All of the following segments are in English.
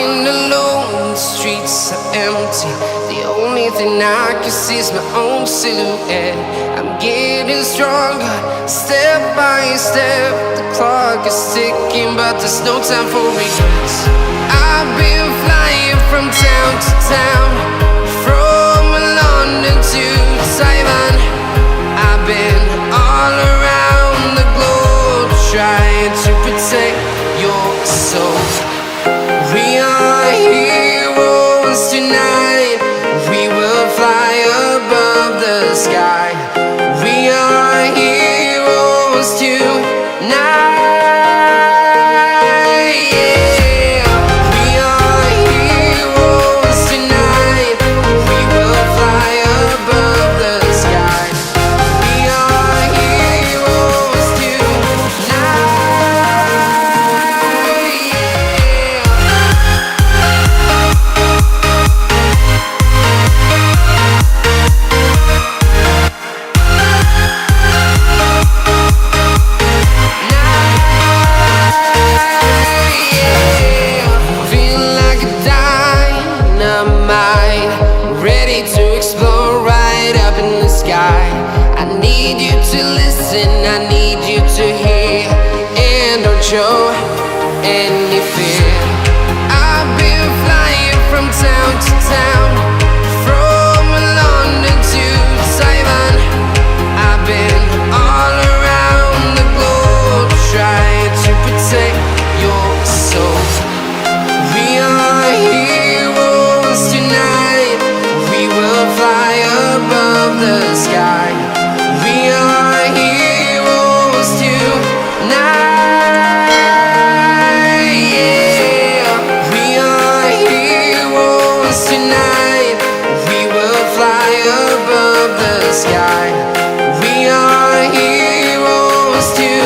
Walking alone, the streets are empty. The only thing I can see is my own silhouette. I'm getting stronger, step by step. The clock is ticking, but there's no time for regrets. I've been flying from town to town, from London to Taiwan. I've been all around the globe, trying to protect your soul. We are heroes tonight. We will fly above the sky. We are heroes tonight. Yeah. We are heroes tonight. We will fly above the sky. We are heroes tonight. I need you to listen, I need you to hear, and don't show any fear. I've been flying from town to town, from London to Taiwan. I've been all around the globe, trying to protect your soul. We are heroes tonight. We will fly above the sky. We are heroes tonight. Yeah. We are heroes tonight. We will fly above the sky. We are heroes tonight.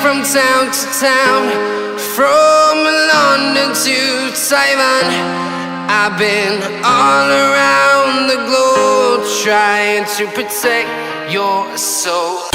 From town to town, from London to Taiwan. I've been all around the globe, trying to protect your soul.